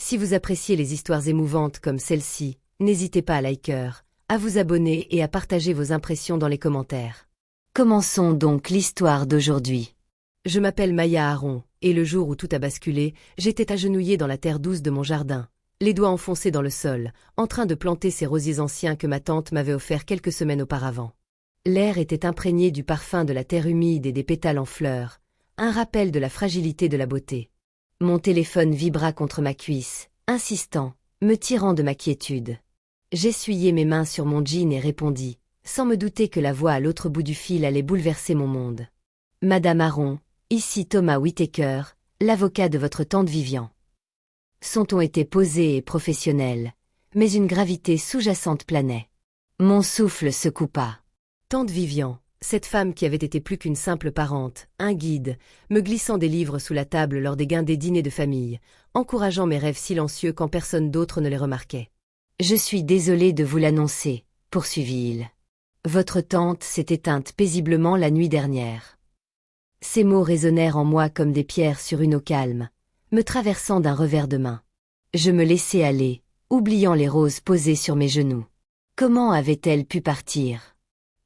Si vous appréciez les histoires émouvantes comme celle-ci, n'hésitez pas à liker, à vous abonner et à partager vos impressions dans les commentaires. Commençons donc l'histoire d'aujourd'hui. Je m'appelle Maya Aron, et le jour où tout a basculé, j'étais agenouillée dans la terre douce de mon jardin, les doigts enfoncés dans le sol, en train de planter ces rosiers anciens que ma tante m'avait offerts quelques semaines auparavant. L'air était imprégné du parfum de la terre humide et des pétales en fleurs, un rappel de la fragilité de la beauté. Mon téléphone vibra contre ma cuisse, insistant, me tirant de ma quiétude. J'essuyai mes mains sur mon jean et répondis, sans me douter que la voix à l'autre bout du fil allait bouleverser mon monde. « Madame Aron, ici Thomas Whittaker, l'avocat de votre tante Vivian. » Son ton était posé et professionnel, mais une gravité sous-jacente planait. Mon souffle se coupa. Tante Vivian, cette femme qui avait été plus qu'une simple parente, un guide, me glissant des livres sous la table lors des guindés dîners de famille, encourageant mes rêves silencieux quand personne d'autre ne les remarquait. « Je suis désolé de vous l'annoncer, poursuivit-il. Votre tante s'est éteinte paisiblement la nuit dernière. » Ces mots résonnèrent en moi comme des pierres sur une eau calme, me traversant d'un revers de main. Je me laissai aller, oubliant les roses posées sur mes genoux. Comment avait-elle pu partir?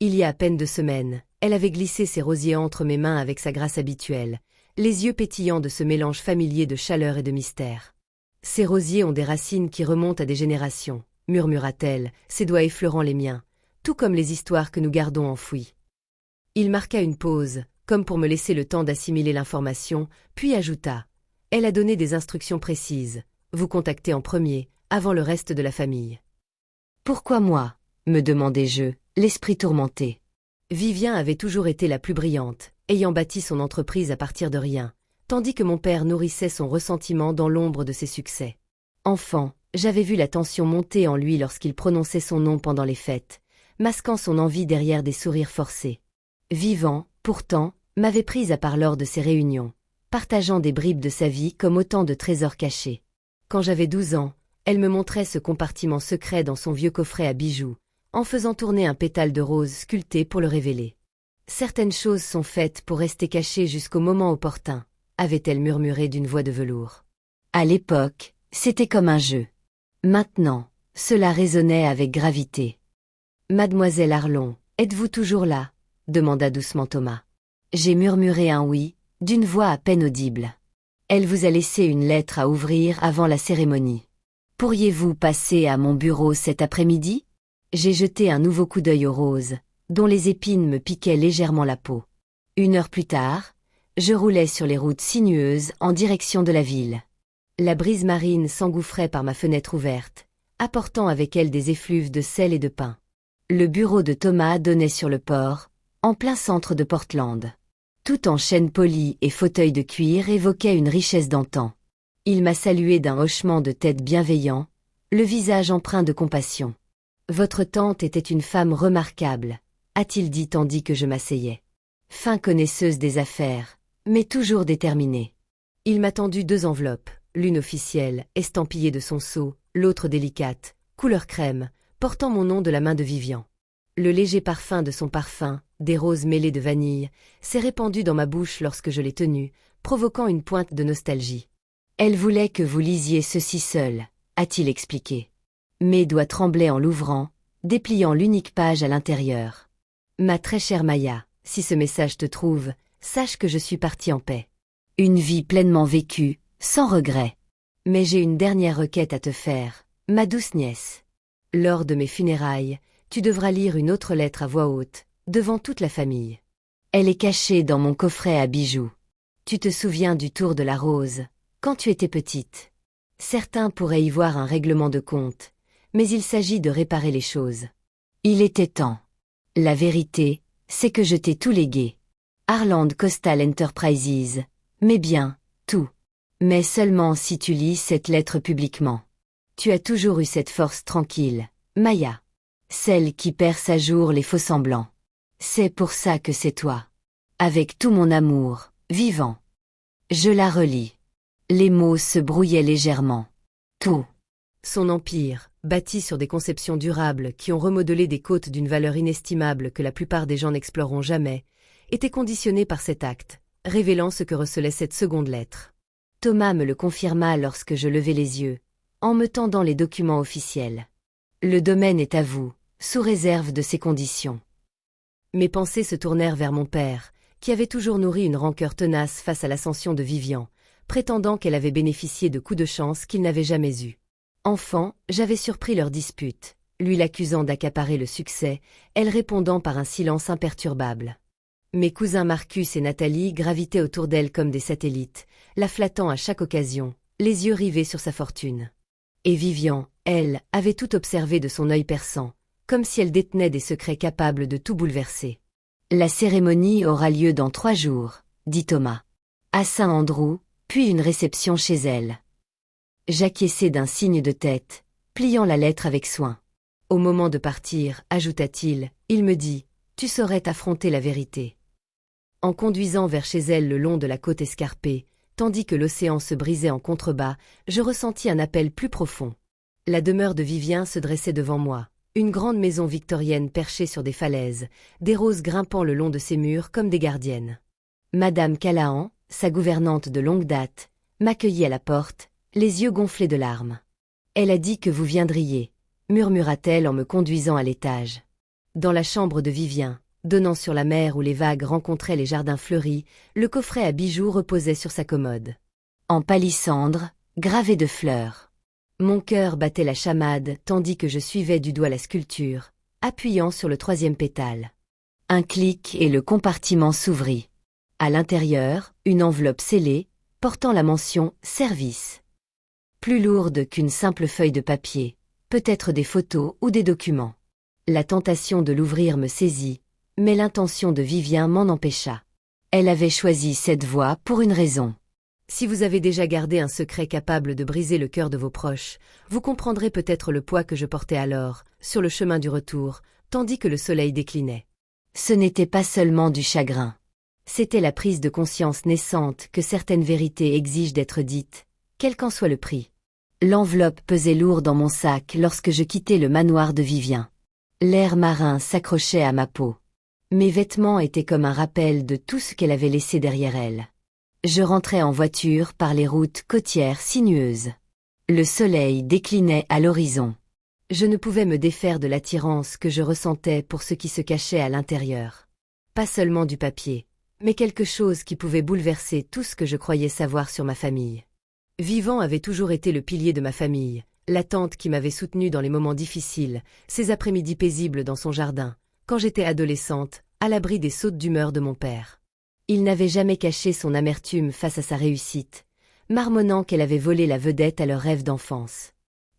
Il y a à peine 2 semaines, elle avait glissé ses rosiers entre mes mains avec sa grâce habituelle, les yeux pétillants de ce mélange familier de chaleur et de mystère. Ces rosiers ont des racines qui remontent à des générations, murmura-t-elle, ses doigts effleurant les miens, tout comme les histoires que nous gardons enfouies. Il marqua une pause, comme pour me laisser le temps d'assimiler l'information, puis ajouta « Elle a donné des instructions précises, vous contactez en premier, avant le reste de la famille. » Pourquoi moi? Me demandai-je, l'esprit tourmenté. Vivien avait toujours été la plus brillante, ayant bâti son entreprise à partir de rien, tandis que mon père nourrissait son ressentiment dans l'ombre de ses succès. Enfant, j'avais vu la tension monter en lui lorsqu'il prononçait son nom pendant les fêtes, masquant son envie derrière des sourires forcés. Vivant, pourtant, m'avait prise à part lors de ces réunions, partageant des bribes de sa vie comme autant de trésors cachés. Quand j'avais 12 ans, elle me montrait ce compartiment secret dans son vieux coffret à bijoux, en faisant tourner un pétale de rose sculpté pour le révéler. « Certaines choses sont faites pour rester cachées jusqu'au moment opportun », avait-elle murmuré d'une voix de velours. À l'époque, c'était comme un jeu. Maintenant, cela résonnait avec gravité. « Mademoiselle Arlon, êtes-vous toujours là ?» demanda doucement Thomas. J'ai murmuré un oui, d'une voix à peine audible. Elle vous a laissé une lettre à ouvrir avant la cérémonie. Pourriez-vous passer à mon bureau cet après-midi? J'ai jeté un nouveau coup d'œil aux roses, dont les épines me piquaient légèrement la peau. 1 heure plus tard, je roulais sur les routes sinueuses en direction de la ville. La brise marine s'engouffrait par ma fenêtre ouverte, apportant avec elle des effluves de sel et de pain. Le bureau de Thomas donnait sur le port, en plein centre de Portland. Tout en chêne poli et fauteuil de cuir évoquait une richesse d'antan. Il m'a salué d'un hochement de tête bienveillant, le visage empreint de compassion. « Votre tante était une femme remarquable », a-t-il dit tandis que je m'asseyais. Fin connaisseuse des affaires, mais toujours déterminée. Il m'a tendu 2 enveloppes, l'une officielle, estampillée de son sceau, l'autre délicate, couleur crème, portant mon nom de la main de Vivian. Le léger parfum de son parfum, des roses mêlées de vanille, s'est répandu dans ma bouche lorsque je l'ai tenue, provoquant une pointe de nostalgie. « Elle voulait que vous lisiez ceci seul », a-t-il expliqué. Mes doigts tremblaient en l'ouvrant, dépliant l'unique page à l'intérieur. « Ma très chère Maya, si ce message te trouve, sache que je suis partie en paix. Une vie pleinement vécue, sans regret. Mais j'ai une dernière requête à te faire, ma douce nièce. Lors de mes funérailles, tu devras lire une autre lettre à voix haute, devant toute la famille. Elle est cachée dans mon coffret à bijoux. Tu te souviens du tour de la rose, quand tu étais petite. Certains pourraient y voir un règlement de compte, mais il s'agit de réparer les choses. Il était temps. La vérité, c'est que je t'ai tout légué. Harland Coastal Enterprises, mes biens, tout. Mais seulement si tu lis cette lettre publiquement. Tu as toujours eu cette force tranquille, Maya. Celle qui perce à jour les faux-semblants. C'est pour ça que c'est toi. Avec tout mon amour, vivant. Je la relis. Les mots se brouillaient légèrement. Tout. Son empire, bâti sur des conceptions durables qui ont remodelé des côtes d'une valeur inestimable que la plupart des gens n'exploreront jamais, était conditionné par cet acte, révélant ce que recelait cette seconde lettre. Thomas me le confirma lorsque je levai les yeux, en me tendant les documents officiels. Le domaine est à vous, sous réserve de ces conditions. Mes pensées se tournèrent vers mon père, qui avait toujours nourri une rancœur tenace face à l'ascension de Vivian, prétendant qu'elle avait bénéficié de coups de chance qu'il n'avait jamais eus. Enfant, j'avais surpris leur dispute, lui l'accusant d'accaparer le succès, elle répondant par un silence imperturbable. Mes cousins Marcus et Nathalie gravitaient autour d'elle comme des satellites, la flattant à chaque occasion, les yeux rivés sur sa fortune. Et Vivian, elle, avait tout observé de son œil perçant, comme si elle détenait des secrets capables de tout bouleverser. La cérémonie aura lieu dans 3 jours, dit Thomas. À Saint-Andrew, puis une réception chez elle. J'acquiesçai d'un signe de tête, pliant la lettre avec soin. Au moment de partir, ajouta-t-il, il me dit, tu saurais affronter la vérité. En conduisant vers chez elle le long de la côte escarpée, tandis que l'océan se brisait en contrebas, je ressentis un appel plus profond. La demeure de Vivien se dressait devant moi, une grande maison victorienne perchée sur des falaises, des roses grimpant le long de ses murs comme des gardiennes. Madame Callahan, sa gouvernante de longue date, m'accueillit à la porte, les yeux gonflés de larmes. Elle a dit que vous viendriez, murmura-t-elle en me conduisant à l'étage. Dans la chambre de Vivien, donnant sur la mer où les vagues rencontraient les jardins fleuris, le coffret à bijoux reposait sur sa commode. En palissandre, gravé de fleurs. Mon cœur battait la chamade tandis que je suivais du doigt la sculpture, appuyant sur le 3e pétale. Un clic et le compartiment s'ouvrit. À l'intérieur, une enveloppe scellée, portant la mention « Service ». Plus lourde qu'une simple feuille de papier, peut-être des photos ou des documents. La tentation de l'ouvrir me saisit, mais l'intention de Vivien m'en empêcha. Elle avait choisi cette voie pour une raison. Si vous avez déjà gardé un secret capable de briser le cœur de vos proches, vous comprendrez peut-être le poids que je portais alors, sur le chemin du retour, tandis que le soleil déclinait. Ce n'était pas seulement du chagrin. C'était la prise de conscience naissante que certaines vérités exigent d'être dites, quel qu'en soit le prix. L'enveloppe pesait lourd dans mon sac lorsque je quittai le manoir de Vivien. L'air marin s'accrochait à ma peau. Mes vêtements étaient comme un rappel de tout ce qu'elle avait laissé derrière elle. Je rentrais en voiture par les routes côtières sinueuses. Le soleil déclinait à l'horizon. Je ne pouvais me défaire de l'attirance que je ressentais pour ce qui se cachait à l'intérieur. Pas seulement du papier, mais quelque chose qui pouvait bouleverser tout ce que je croyais savoir sur ma famille. Vivant avait toujours été le pilier de ma famille, la tante qui m'avait soutenue dans les moments difficiles, ces après-midi paisibles dans son jardin, quand j'étais adolescente, à l'abri des sautes d'humeur de mon père. Il n'avait jamais caché son amertume face à sa réussite, marmonnant qu'elle avait volé la vedette à leur rêve d'enfance.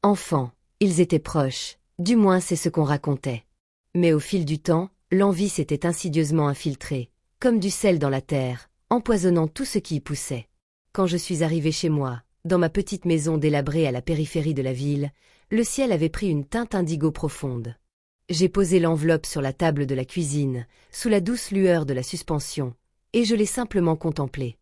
Enfants, ils étaient proches, du moins c'est ce qu'on racontait. Mais au fil du temps, l'envie s'était insidieusement infiltrée, comme du sel dans la terre, empoisonnant tout ce qui y poussait. Quand je suis arrivée chez moi, dans ma petite maison délabrée à la périphérie de la ville, le ciel avait pris une teinte indigo profonde. J'ai posé l'enveloppe sur la table de la cuisine, sous la douce lueur de la suspension, et je l'ai simplement contemplée.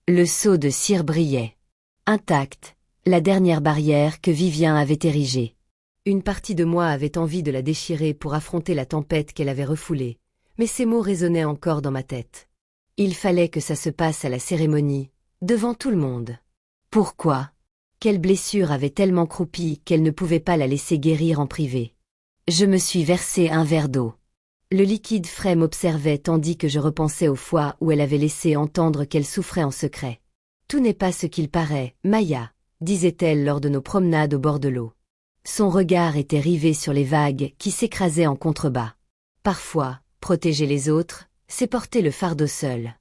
Le seau de cire brillait. Intact, la dernière barrière que Vivien avait érigée. Une partie de moi avait envie de la déchirer pour affronter la tempête qu'elle avait refoulée, mais ces mots résonnaient encore dans ma tête. Il fallait que ça se passe à la cérémonie, devant tout le monde. Pourquoi? Quelle blessure avait tellement croupi qu'elle ne pouvait pas la laisser guérir en privé? Je me suis versé un verre d'eau. Le liquide frais m'observait tandis que je repensais aux fois où elle avait laissé entendre qu'elle souffrait en secret. Tout n'est pas ce qu'il paraît, Maya, disait-elle lors de nos promenades au bord de l'eau. Son regard était rivé sur les vagues qui s'écrasaient en contrebas. Parfois, protéger les autres, c'est porter le fardeau seul.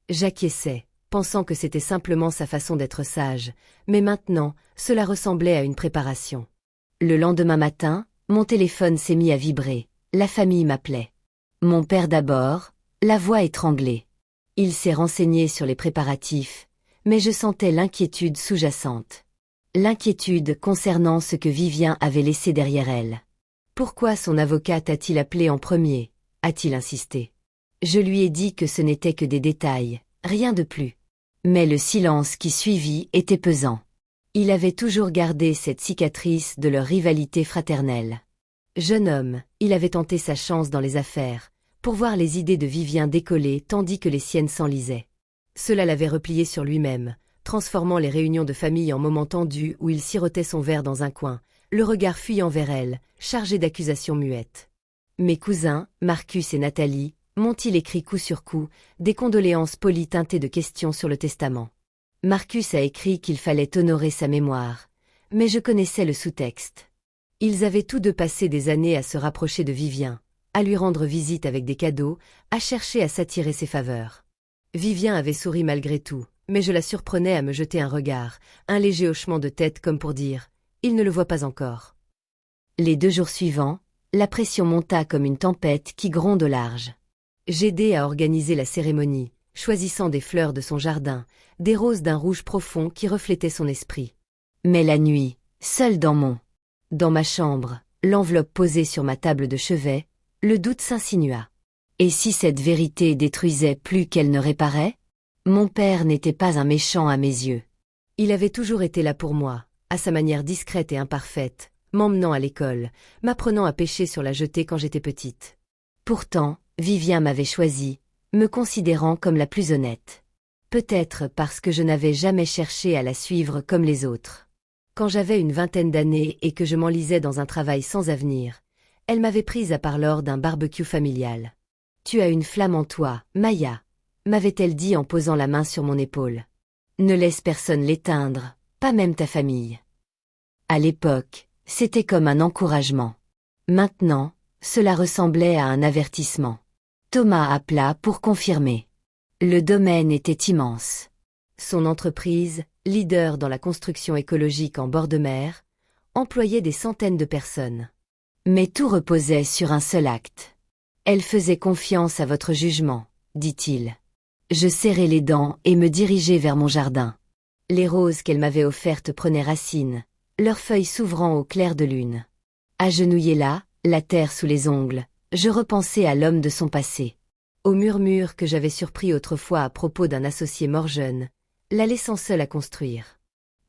J'acquiesçais, pensant que c'était simplement sa façon d'être sage, mais maintenant, cela ressemblait à une préparation. Le lendemain matin, mon téléphone s'est mis à vibrer, la famille m'appelait. Mon père d'abord, la voix étranglée. Il s'est renseigné sur les préparatifs, mais je sentais l'inquiétude sous-jacente. L'inquiétude concernant ce que Vivien avait laissé derrière elle. Pourquoi son avocat t'a-t-il appelé en premier, a-t-il insisté. Je lui ai dit que ce n'était que des détails, rien de plus. Mais le silence qui suivit était pesant. Il avait toujours gardé cette cicatrice de leur rivalité fraternelle. Jeune homme, il avait tenté sa chance dans les affaires, pour voir les idées de Vivien décoller tandis que les siennes s'enlisaient. Cela l'avait replié sur lui-même, transformant les réunions de famille en moments tendus où il sirotait son verre dans un coin, le regard fuyant vers elle, chargé d'accusations muettes. Mes cousins, Marcus et Nathalie, m'ont-ils écrit coup sur coup, des condoléances polies teintées de questions sur le testament. Marcus a écrit qu'il fallait honorer sa mémoire, mais je connaissais le sous-texte. Ils avaient tous deux passé des années à se rapprocher de Vivien, à lui rendre visite avec des cadeaux, à chercher à s'attirer ses faveurs. Vivien avait souri malgré tout, mais je la surprenais à me jeter un regard, un léger hochement de tête comme pour dire « il ne le voit pas encore ». Les 2 jours suivants, la pression monta comme une tempête qui gronde au large. J'aidai à organiser la cérémonie, choisissant des fleurs de son jardin, des roses d'un rouge profond qui reflétaient son esprit. Mais la nuit, seule dans ma chambre, l'enveloppe posée sur ma table de chevet, le doute s'insinua. Et si cette vérité détruisait plus qu'elle ne réparait? Mon père n'était pas un méchant à mes yeux. Il avait toujours été là pour moi, à sa manière discrète et imparfaite, m'emmenant à l'école, m'apprenant à pêcher sur la jetée quand j'étais petite. Pourtant, Vivien m'avait choisie, me considérant comme la plus honnête. Peut-être parce que je n'avais jamais cherché à la suivre comme les autres. Quand j'avais une vingtaine d'années et que je m'enlisais dans un travail sans avenir, elle m'avait prise à part lors d'un barbecue familial. « Tu as une flamme en toi, Maya », m'avait-elle dit en posant la main sur mon épaule. « Ne laisse personne l'éteindre, pas même ta famille. » À l'époque, c'était comme un encouragement. Maintenant, cela ressemblait à un avertissement. Thomas appela pour confirmer. Le domaine était immense. Son entreprise, leader dans la construction écologique en bord de mer, employait des centaines de personnes. Mais tout reposait sur un seul acte. Elle faisait confiance à votre jugement, dit-il. Je serrai les dents et me dirigeai vers mon jardin. Les roses qu'elle m'avait offertes prenaient racine, leurs feuilles s'ouvrant au clair de lune. Agenouillée là, la terre sous les ongles, je repensais à l'homme de son passé. Au murmure que j'avais surpris autrefois à propos d'un associé mort jeune, la laissant seule à construire.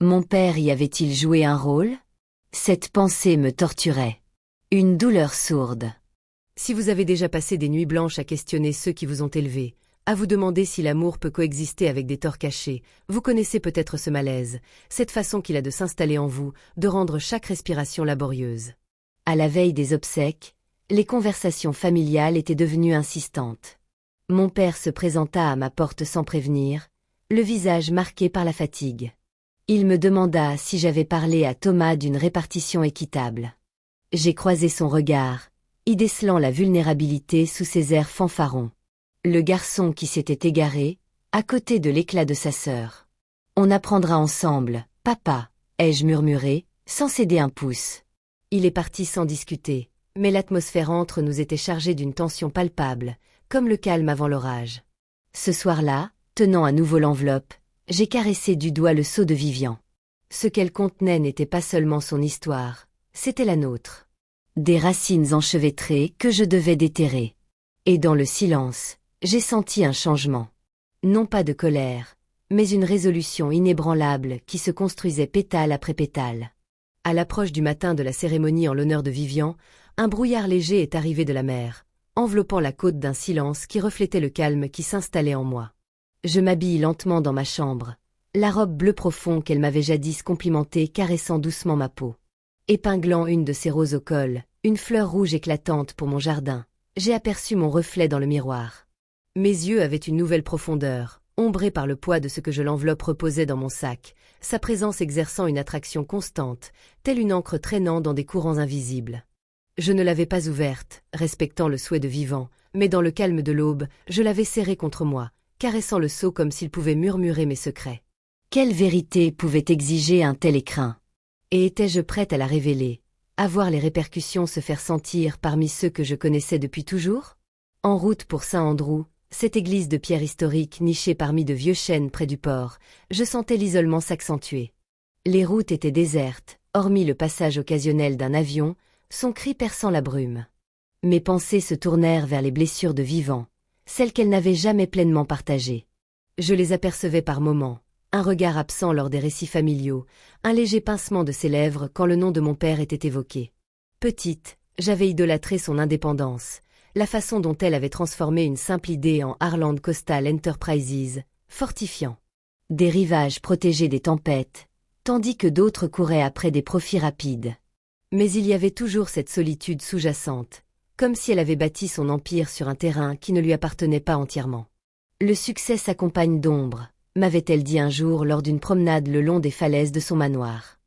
Mon père y avait-il joué un rôle? Cette pensée me torturait. Une douleur sourde. Si vous avez déjà passé des nuits blanches à questionner ceux qui vous ont élevé, à vous demander si l'amour peut coexister avec des torts cachés, vous connaissez peut-être ce malaise, cette façon qu'il a de s'installer en vous, de rendre chaque respiration laborieuse. À la veille des obsèques, les conversations familiales étaient devenues insistantes. Mon père se présenta à ma porte sans prévenir, le visage marqué par la fatigue. Il me demanda si j'avais parlé à Thomas d'une répartition équitable. J'ai croisé son regard, y décelant la vulnérabilité sous ses airs fanfarons. Le garçon qui s'était égaré, à côté de l'éclat de sa sœur. On apprendra ensemble, papa, ai-je murmuré, sans céder un pouce. Il est parti sans discuter, mais l'atmosphère entre nous était chargée d'une tension palpable, comme le calme avant l'orage. Ce soir-là, tenant à nouveau l'enveloppe, j'ai caressé du doigt le seau de Vivien. Ce qu'elle contenait n'était pas seulement son histoire, c'était la nôtre. Des racines enchevêtrées que je devais déterrer. Et dans le silence, j'ai senti un changement. Non pas de colère, mais une résolution inébranlable qui se construisait pétale après pétale. À l'approche du matin de la cérémonie en l'honneur de Vivien, un brouillard léger est arrivé de la mer, enveloppant la côte d'un silence qui reflétait le calme qui s'installait en moi. Je m'habille lentement dans ma chambre, la robe bleu profond qu'elle m'avait jadis complimentée caressant doucement ma peau. Épinglant une de ses roses au col, une fleur rouge éclatante pour mon jardin, j'ai aperçu mon reflet dans le miroir. Mes yeux avaient une nouvelle profondeur, ombrés par le poids de ce que je l'enveloppe reposait dans mon sac, sa présence exerçant une attraction constante, telle une encre traînant dans des courants invisibles. Je ne l'avais pas ouverte, respectant le souhait de Vivant, mais dans le calme de l'aube, je l'avais serrée contre moi, caressant le seau comme s'il pouvait murmurer mes secrets. Quelle vérité pouvait exiger un tel écrin? Et étais-je prête à la révéler, à voir les répercussions se faire sentir parmi ceux que je connaissais depuis toujours? En route pour Saint-Andrew, cette église de pierre historique nichée parmi de vieux chênes près du port, je sentais l'isolement s'accentuer. Les routes étaient désertes, hormis le passage occasionnel d'un avion, son cri perçant la brume. Mes pensées se tournèrent vers les blessures de Vivant, celles qu'elle n'avait jamais pleinement partagées. Je les apercevais par moments, un regard absent lors des récits familiaux, un léger pincement de ses lèvres quand le nom de mon père était évoqué. Petite, j'avais idolâtré son indépendance, la façon dont elle avait transformé une simple idée en Harland Coastal Enterprises, fortifiant. Des rivages protégés des tempêtes, tandis que d'autres couraient après des profits rapides. Mais il y avait toujours cette solitude sous-jacente, comme si elle avait bâti son empire sur un terrain qui ne lui appartenait pas entièrement. Le succès s'accompagne d'ombre, m'avait-elle dit un jour lors d'une promenade le long des falaises de son manoir.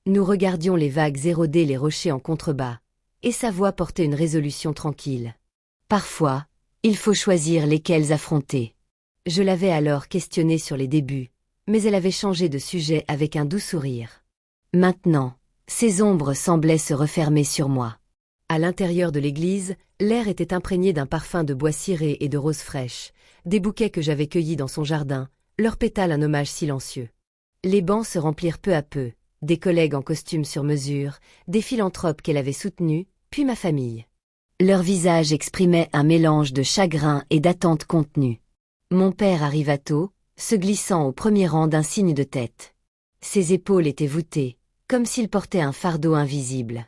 Nous regardions les vagues éroder les rochers en contrebas, et sa voix portait une résolution tranquille. Parfois, il faut choisir lesquels affronter. Je l'avais alors questionnée sur les débuts, mais elle avait changé de sujet avec un doux sourire. Maintenant, ces ombres semblaient se refermer sur moi. À l'intérieur de l'église, l'air était imprégné d'un parfum de bois ciré et de roses fraîches, des bouquets que j'avais cueillis dans son jardin, leurs pétales un hommage silencieux. Les bancs se remplirent peu à peu, des collègues en costume sur mesure, des philanthropes qu'elle avait soutenus, puis ma famille. Leurs visages exprimaient un mélange de chagrin et d'attente contenue. Mon père arriva tôt, se glissant au premier rang d'un signe de tête. Ses épaules étaient voûtées, comme s'il portait un fardeau invisible.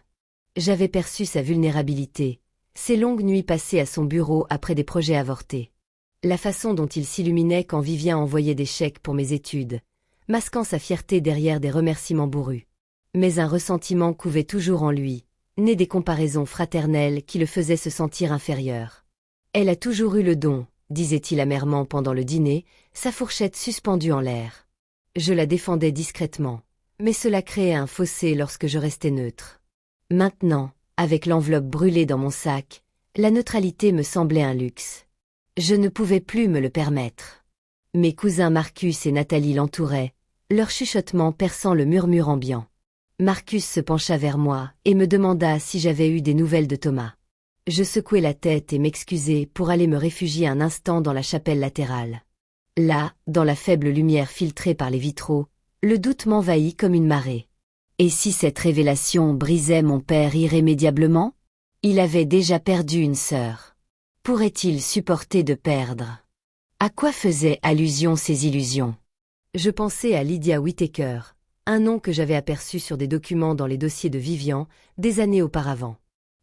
J'avais perçu sa vulnérabilité, ses longues nuits passées à son bureau après des projets avortés. La façon dont il s'illuminait quand Vivien envoyait des chèques pour mes études, masquant sa fierté derrière des remerciements bourrus. Mais un ressentiment couvait toujours en lui, né des comparaisons fraternelles qui le faisaient se sentir inférieur. Elle a toujours eu le don, disait-il amèrement pendant le dîner, sa fourchette suspendue en l'air. Je la défendais discrètement, mais cela créait un fossé lorsque je restais neutre. Maintenant, avec l'enveloppe brûlée dans mon sac, la neutralité me semblait un luxe. Je ne pouvais plus me le permettre. Mes cousins Marcus et Nathalie l'entouraient, leur chuchotement perçant le murmure ambiant. Marcus se pencha vers moi et me demanda si j'avais eu des nouvelles de Thomas. Je secouai la tête et m'excusai pour aller me réfugier un instant dans la chapelle latérale. Là, dans la faible lumière filtrée par les vitraux, le doute m'envahit comme une marée. Et si cette révélation brisait mon père irrémédiablement? Il avait déjà perdu une sœur. Pourrait-il supporter de perdre? À quoi faisaient allusion ces illusions? Je pensais à Lydia Whittaker, un nom que j'avais aperçu sur des documents dans les dossiers de Vivian, des années auparavant.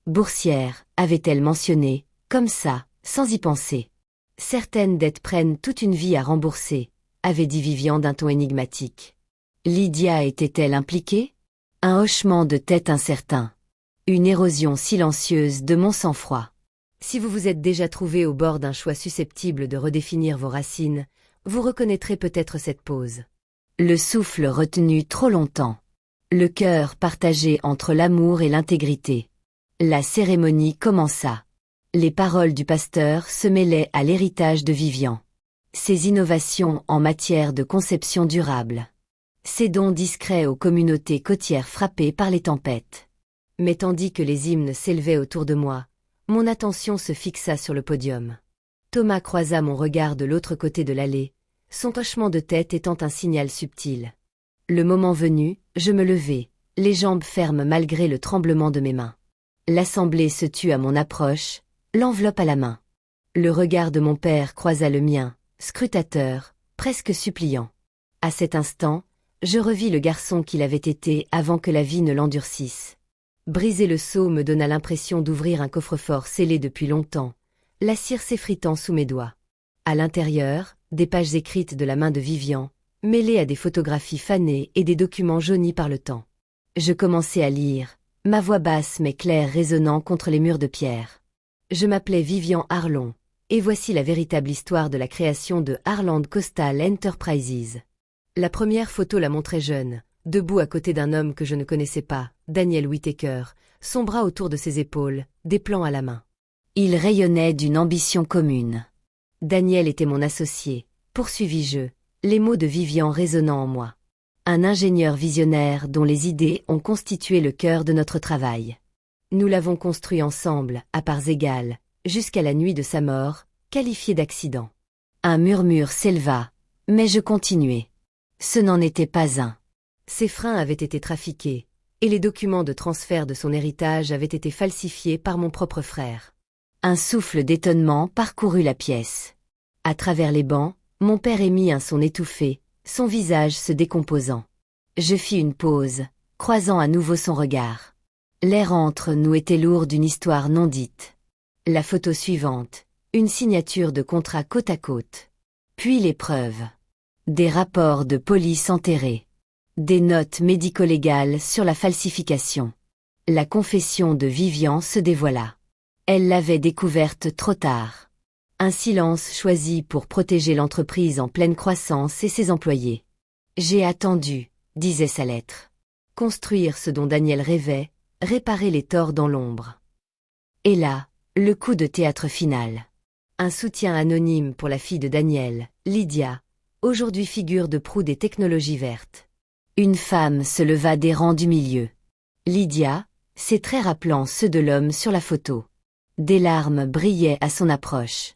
Boursière, avait-elle mentionné, comme ça, sans y penser. Certaines dettes prennent toute une vie à rembourser, avait dit Vivian d'un ton énigmatique. Lydia était-elle impliquée? Un hochement de tête incertain. Une érosion silencieuse de mon sang-froid. Si vous vous êtes déjà trouvé au bord d'un choix susceptible de redéfinir vos racines, vous reconnaîtrez peut-être cette pause. Le souffle retenu trop longtemps. Le cœur partagé entre l'amour et l'intégrité. La cérémonie commença. Les paroles du pasteur se mêlaient à l'héritage de Vivian. Ses innovations en matière de conception durable. Ses dons discrets aux communautés côtières frappées par les tempêtes. Mais tandis que les hymnes s'élevaient autour de moi, mon attention se fixa sur le podium. Thomas croisa mon regard de l'autre côté de l'allée, son hochement de tête étant un signal subtil. Le moment venu, je me levai, les jambes fermes malgré le tremblement de mes mains. L'assemblée se tut à mon approche, l'enveloppe à la main. Le regard de mon père croisa le mien, scrutateur, presque suppliant. À cet instant, je revis le garçon qu'il avait été avant que la vie ne l'endurcisse. Briser le sceau me donna l'impression d'ouvrir un coffre-fort scellé depuis longtemps, la cire s'effritant sous mes doigts. À l'intérieur, des pages écrites de la main de Vivian, mêlées à des photographies fanées et des documents jaunis par le temps. Je commençai à lire, ma voix basse mais claire résonnant contre les murs de pierre. Je m'appelais Vivian Harlon, et voici la véritable histoire de la création de Harland Coastal Enterprises. La première photo la montrait jeune, debout à côté d'un homme que je ne connaissais pas, Daniel Whittaker, son bras autour de ses épaules, des plans à la main. Il rayonnait d'une ambition commune. Daniel était mon associé, poursuivis-je, les mots de Vivian résonnant en moi. Un ingénieur visionnaire dont les idées ont constitué le cœur de notre travail. Nous l'avons construit ensemble, à parts égales, jusqu'à la nuit de sa mort, qualifié d'accident. Un murmure s'éleva, mais je continuai. Ce n'en était pas un. Ses freins avaient été trafiqués, et les documents de transfert de son héritage avaient été falsifiés par mon propre frère. Un souffle d'étonnement parcourut la pièce. À travers les bancs, mon père émit un son étouffé, son visage se décomposant. Je fis une pause, croisant à nouveau son regard. L'air entre nous était lourd d'une histoire non dite. La photo suivante, une signature de contrat côte à côte. Puis l'épreuve. Des rapports de police enterrés. Des notes médico-légales sur la falsification. La confession de Vivian se dévoila. Elle l'avait découverte trop tard. Un silence choisi pour protéger l'entreprise en pleine croissance et ses employés. J'ai attendu, disait sa lettre. Construire ce dont Daniel rêvait, réparer les torts dans l'ombre. Et là, le coup de théâtre final. Un soutien anonyme pour la fille de Daniel, Lydia, aujourd'hui figure de proue des technologies vertes. Une femme se leva des rangs du milieu. Lydia, ses traits rappelant ceux de l'homme sur la photo. Des larmes brillaient à son approche.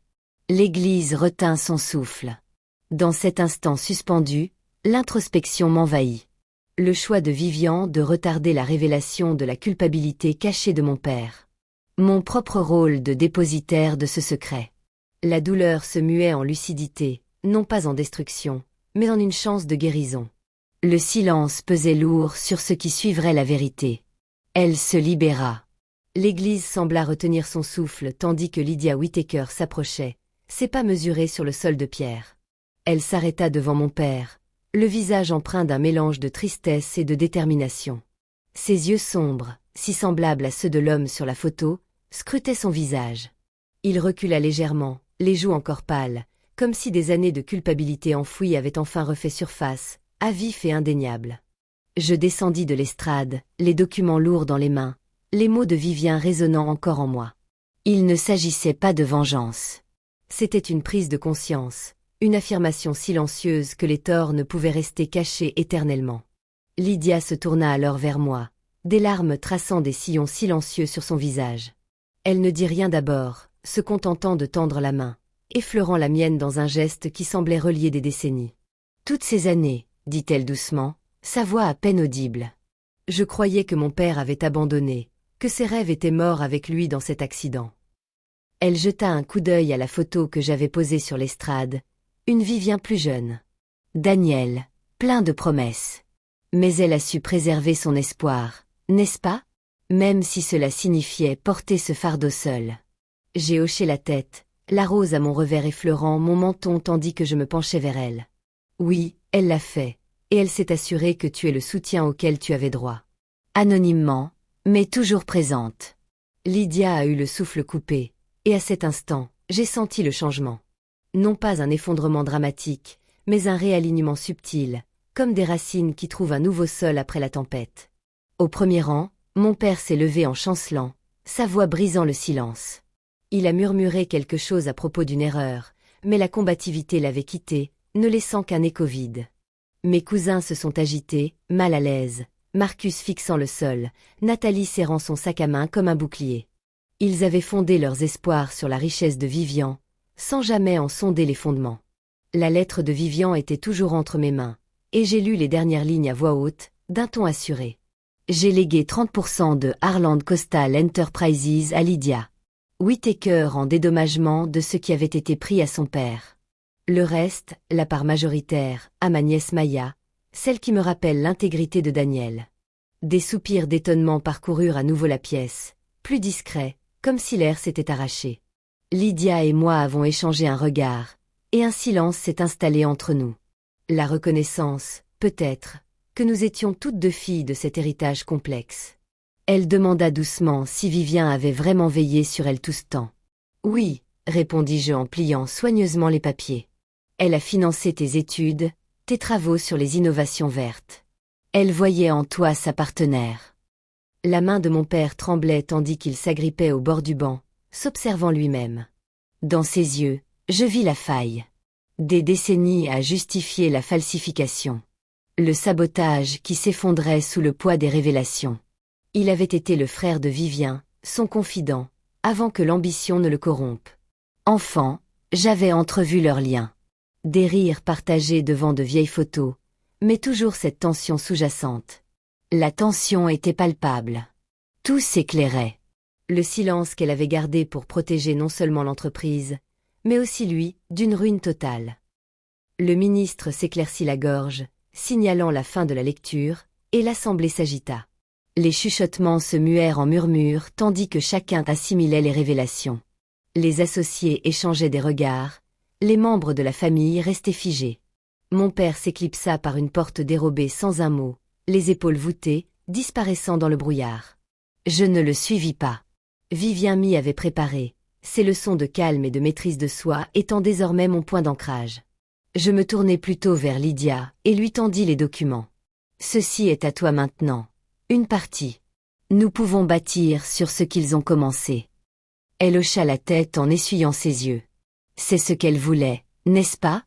L'église retint son souffle. Dans cet instant suspendu, l'introspection m'envahit. Le choix de Vivian de retarder la révélation de la culpabilité cachée de mon père. Mon propre rôle de dépositaire de ce secret. La douleur se muait en lucidité, non pas en destruction, mais en une chance de guérison. Le silence pesait lourd sur ce qui suivrait la vérité. Elle se libéra. L'église sembla retenir son souffle tandis que Lydia Whittaker s'approchait, ses pas mesurés sur le sol de pierre. Elle s'arrêta devant mon père, le visage empreint d'un mélange de tristesse et de détermination. Ses yeux sombres, si semblables à ceux de l'homme sur la photo, scrutaient son visage. Il recula légèrement, les joues encore pâles, comme si des années de culpabilité enfouie avaient enfin refait surface, à vif et indéniable. Je descendis de l'estrade, les documents lourds dans les mains, les mots de Vivien résonnant encore en moi. Il ne s'agissait pas de vengeance. C'était une prise de conscience, une affirmation silencieuse que les torts ne pouvaient rester cachés éternellement. Lydia se tourna alors vers moi, des larmes traçant des sillons silencieux sur son visage. Elle ne dit rien d'abord, se contentant de tendre la main, effleurant la mienne dans un geste qui semblait relier des décennies. « Toutes ces années », dit-elle doucement, sa voix à peine audible. « Je croyais que mon père avait abandonné, que ses rêves étaient morts avec lui dans cet accident. » Elle jeta un coup d'œil à la photo que j'avais posée sur l'estrade, une Vivien plus jeune. Daniel, plein de promesses. Mais elle a su préserver son espoir, n'est-ce pas? Même si cela signifiait porter ce fardeau seul. J'ai hoché la tête, la rose à mon revers effleurant mon menton tandis que je me penchais vers elle. Oui, elle l'a fait, et elle s'est assurée que tu es le soutien auquel tu avais droit. Anonymement, mais toujours présente. Lydia a eu le souffle coupé, et à cet instant, j'ai senti le changement. Non pas un effondrement dramatique, mais un réalignement subtil, comme des racines qui trouvent un nouveau sol après la tempête. Au premier rang, mon père s'est levé en chancelant, sa voix brisant le silence. Il a murmuré quelque chose à propos d'une erreur, mais la combativité l'avait quitté, ne laissant qu'un écho vide. Mes cousins se sont agités, mal à l'aise, Marcus fixant le sol, Nathalie serrant son sac à main comme un bouclier. Ils avaient fondé leurs espoirs sur la richesse de Vivian, sans jamais en sonder les fondements. La lettre de Vivian était toujours entre mes mains, et j'ai lu les dernières lignes à voix haute, d'un ton assuré. J'ai légué 30% de Harland Coastal Enterprises à Lydia Whittaker en dédommagement de ce qui avait été pris à son père. Le reste, la part majoritaire, à ma nièce Maya, celle qui me rappelle l'intégrité de Daniel. Des soupirs d'étonnement parcoururent à nouveau la pièce, plus discrets, comme si l'air s'était arraché. Lydia et moi avons échangé un regard, et un silence s'est installé entre nous. La reconnaissance, peut-être, que nous étions toutes deux filles de cet héritage complexe. Elle demanda doucement si Vivien avait vraiment veillé sur elle tout ce temps. « Oui », répondis-je en pliant soigneusement les papiers. « Elle a financé tes études, tes travaux sur les innovations vertes. Elle voyait en toi sa partenaire. » La main de mon père tremblait tandis qu'il s'agrippait au bord du banc, s'observant lui-même. Dans ses yeux, je vis la faille. Des décennies à justifier la falsification. Le sabotage qui s'effondrait sous le poids des révélations. Il avait été le frère de Vivien, son confident, avant que l'ambition ne le corrompe. Enfant, j'avais entrevu leurs liens. Des rires partagés devant de vieilles photos, mais toujours cette tension sous-jacente. La tension était palpable. Tout s'éclairait. Le silence qu'elle avait gardé pour protéger non seulement l'entreprise, mais aussi lui, d'une ruine totale. Le ministre s'éclaircit la gorge, signalant la fin de la lecture, et l'assemblée s'agita. Les chuchotements se muèrent en murmures tandis que chacun assimilait les révélations. Les associés échangeaient des regards, les membres de la famille restaient figés. Mon père s'éclipsa par une porte dérobée sans un mot, les épaules voûtées, disparaissant dans le brouillard. Je ne le suivis pas. Vivien m'y avait préparé, ses leçons de calme et de maîtrise de soi étant désormais mon point d'ancrage. Je me tournai plutôt vers Lydia et lui tendis les documents. Ceci est à toi maintenant. Une partie. Nous pouvons bâtir sur ce qu'ils ont commencé. Elle hocha la tête en essuyant ses yeux. C'est ce qu'elle voulait, n'est-ce pas?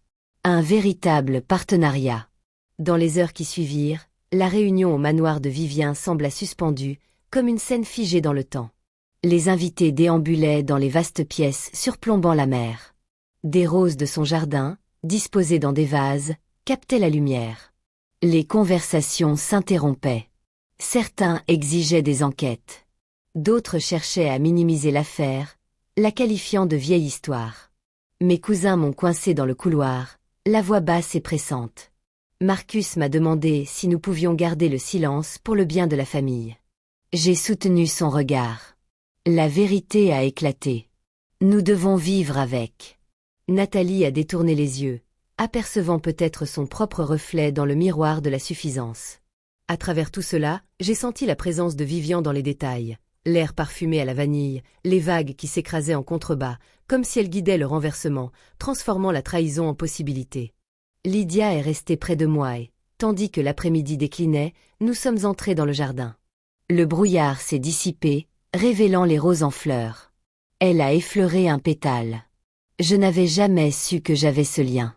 Un véritable partenariat. Dans les heures qui suivirent, la réunion au manoir de Vivien sembla suspendue, comme une scène figée dans le temps. Les invités déambulaient dans les vastes pièces surplombant la mer. Des roses de son jardin, disposées dans des vases, captaient la lumière. Les conversations s'interrompaient. Certains exigeaient des enquêtes. D'autres cherchaient à minimiser l'affaire, la qualifiant de vieille histoire. Mes cousins m'ont coincé dans le couloir, la voix basse et pressante. Marcus m'a demandé si nous pouvions garder le silence pour le bien de la famille. J'ai soutenu son regard. La vérité a éclaté. Nous devons vivre avec. Nathalie a détourné les yeux, apercevant peut-être son propre reflet dans le miroir de la suffisance. À travers tout cela, j'ai senti la présence de Vivien dans les détails, l'air parfumé à la vanille, les vagues qui s'écrasaient en contrebas, comme si elle guidait le renversement, transformant la trahison en possibilité. Lydia est restée près de moi et, tandis que l'après-midi déclinait, nous sommes entrés dans le jardin. Le brouillard s'est dissipé, révélant les roses en fleurs. Elle a effleuré un pétale. Je n'avais jamais su que j'avais ce lien.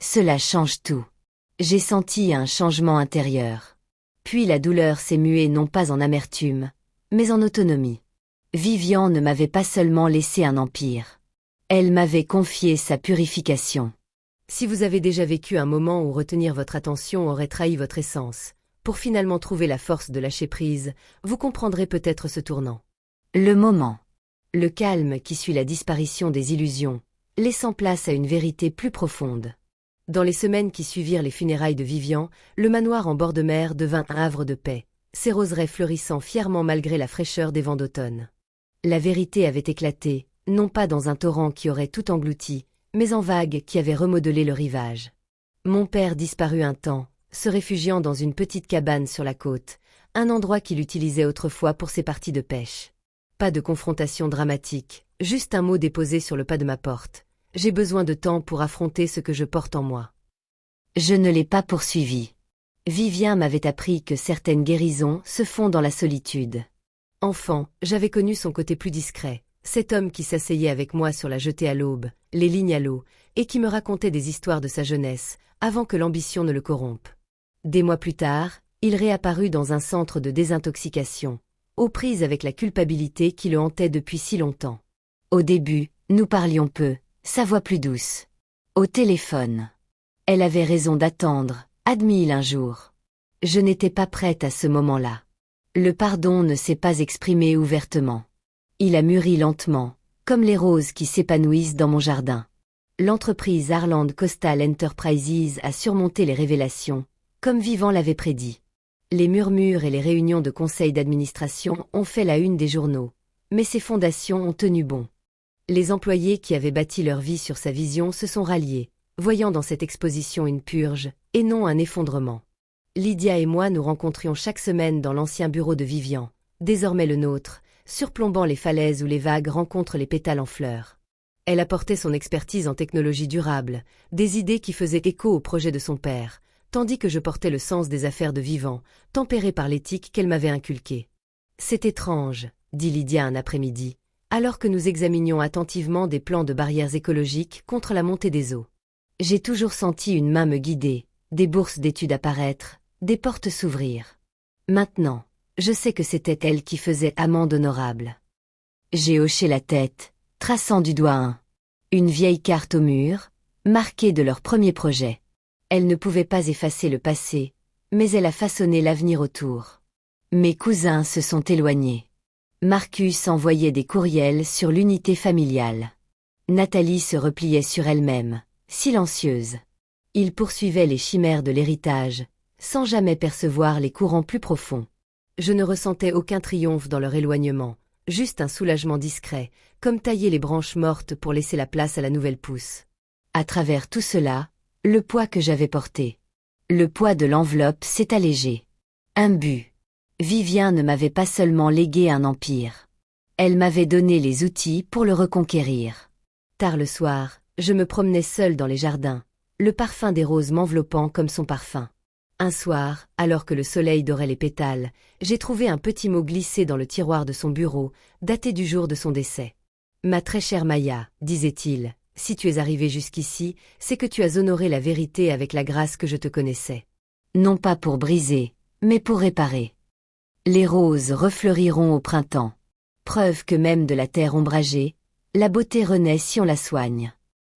Cela change tout. J'ai senti un changement intérieur. Puis la douleur s'est muée non pas en amertume, mais en autonomie. Vivien ne m'avait pas seulement laissé un empire. Elle m'avait confié sa purification. Si vous avez déjà vécu un moment où retenir votre attention aurait trahi votre essence, pour finalement trouver la force de lâcher prise, vous comprendrez peut-être ce tournant. Le moment. Le calme qui suit la disparition des illusions, laissant place à une vérité plus profonde. Dans les semaines qui suivirent les funérailles de Vivien, le manoir en bord de mer devint un havre de paix, ses roseraies fleurissant fièrement malgré la fraîcheur des vents d'automne. La vérité avait éclaté, non pas dans un torrent qui aurait tout englouti, mais en vagues qui avaient remodelé le rivage. Mon père disparut un temps, se réfugiant dans une petite cabane sur la côte, un endroit qu'il utilisait autrefois pour ses parties de pêche. Pas de confrontation dramatique, juste un mot déposé sur le pas de ma porte. J'ai besoin de temps pour affronter ce que je porte en moi. Je ne l'ai pas poursuivi. Vivien m'avait appris que certaines guérisons se font dans la solitude. Enfant, j'avais connu son côté plus discret, cet homme qui s'asseyait avec moi sur la jetée à l'aube, les lignes à l'eau, et qui me racontait des histoires de sa jeunesse, avant que l'ambition ne le corrompe. Des mois plus tard, il réapparut dans un centre de désintoxication, aux prises avec la culpabilité qui le hantait depuis si longtemps. Au début, nous parlions peu, sa voix plus douce. Au téléphone. Elle avait raison d'attendre, admis-il un jour. Je n'étais pas prête à ce moment-là. Le pardon ne s'est pas exprimé ouvertement. Il a mûri lentement, comme les roses qui s'épanouissent dans mon jardin. L'entreprise Arland Coastal Enterprises a surmonté les révélations, comme Vivien l'avait prédit. Les murmures et les réunions de conseil d'administration ont fait la une des journaux, mais ses fondations ont tenu bon. Les employés qui avaient bâti leur vie sur sa vision se sont ralliés, voyant dans cette exposition une purge, et non un effondrement. Lydia et moi nous rencontrions chaque semaine dans l'ancien bureau de Vivien, désormais le nôtre, surplombant les falaises où les vagues rencontrent les pétales en fleurs. Elle apportait son expertise en technologie durable, des idées qui faisaient écho au projet de son père, tandis que je portais le sens des affaires de Vivien, tempéré par l'éthique qu'elle m'avait inculquée. « C'est étrange, » dit Lydia un après-midi, alors que nous examinions attentivement des plans de barrières écologiques contre la montée des eaux. J'ai toujours senti une main me guider, des bourses d'études apparaître, des portes s'ouvrir. Maintenant, je sais que c'était elle qui faisait amende honorable. J'ai hoché la tête, traçant du doigt une vieille carte au mur, marquée de leur premier projet. Elle ne pouvait pas effacer le passé, mais elle a façonné l'avenir autour. Mes cousins se sont éloignés. Marcus envoyait des courriels sur l'unité familiale. Nathalie se repliait sur elle-même, silencieuse. Il poursuivait les chimères de l'héritage, sans jamais percevoir les courants plus profonds. Je ne ressentais aucun triomphe dans leur éloignement, juste un soulagement discret, comme tailler les branches mortes pour laisser la place à la nouvelle pousse. À travers tout cela, Le poids que j'avais porté. Le poids de l'enveloppe s'est allégé. Un but. Vivien ne m'avait pas seulement légué un empire. Elle m'avait donné les outils pour le reconquérir. Tard le soir, je me promenais seule dans les jardins, le parfum des roses m'enveloppant comme son parfum. Un soir, alors que le soleil dorait les pétales, j'ai trouvé un petit mot glissé dans le tiroir de son bureau, daté du jour de son décès. « Ma très chère Maya, disait-il, si tu es arrivée jusqu'ici, c'est que tu as honoré la vérité avec la grâce que je te connaissais. Non pas pour briser, mais pour réparer. Les roses refleuriront au printemps. Preuve que même de la terre ombragée, la beauté renaît si on la soigne. »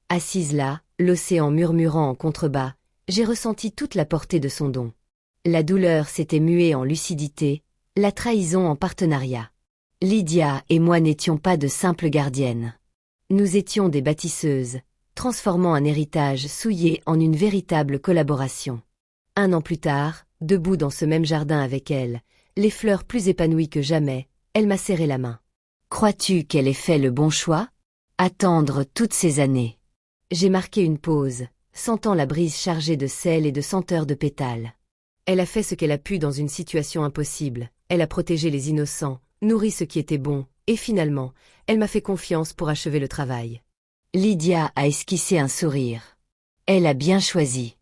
Assise là, l'océan murmurant en contrebas, j'ai ressenti toute la portée de son don. La douleur s'était muée en lucidité, la trahison en partenariat. Lydia et moi n'étions pas de simples gardiennes. Nous étions des bâtisseuses, transformant un héritage souillé en une véritable collaboration. 1 an plus tard, debout dans ce même jardin avec elle, les fleurs plus épanouies que jamais, elle m'a serré la main. « Crois-tu qu'elle ait fait le bon choix? Attendre toutes ces années. » J'ai marqué une pause, sentant la brise chargée de sel et de senteurs de pétales. Elle a fait ce qu'elle a pu dans une situation impossible, elle a protégé les innocents, nourri ce qui était bon, et finalement, elle m'a fait confiance pour achever le travail. Lydia a esquissé un sourire. Elle a bien choisi.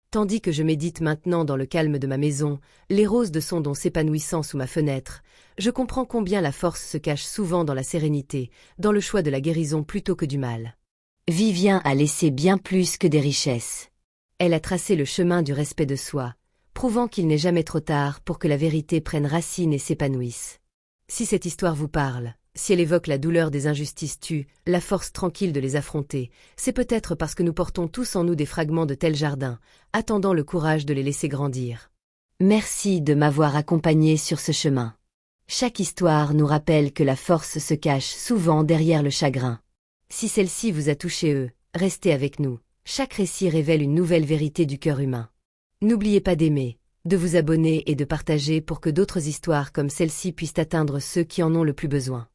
Tandis que je médite maintenant dans le calme de ma maison, les roses de son don s'épanouissant sous ma fenêtre, je comprends combien la force se cache souvent dans la sérénité, dans le choix de la guérison plutôt que du mal. Vivien a laissé bien plus que des richesses. Elle a tracé le chemin du respect de soi, prouvant qu'il n'est jamais trop tard pour que la vérité prenne racine et s'épanouisse. Si cette histoire vous parle, si elle évoque la douleur des injustices tues, la force tranquille de les affronter, c'est peut-être parce que nous portons tous en nous des fragments de tels jardins, attendant le courage de les laisser grandir. Merci de m'avoir accompagné sur ce chemin. Chaque histoire nous rappelle que la force se cache souvent derrière le chagrin. Si celle-ci vous a touché, restez avec nous. Chaque récit révèle une nouvelle vérité du cœur humain. N'oubliez pas d'aimer, de vous abonner et de partager pour que d'autres histoires comme celle-ci puissent atteindre ceux qui en ont le plus besoin.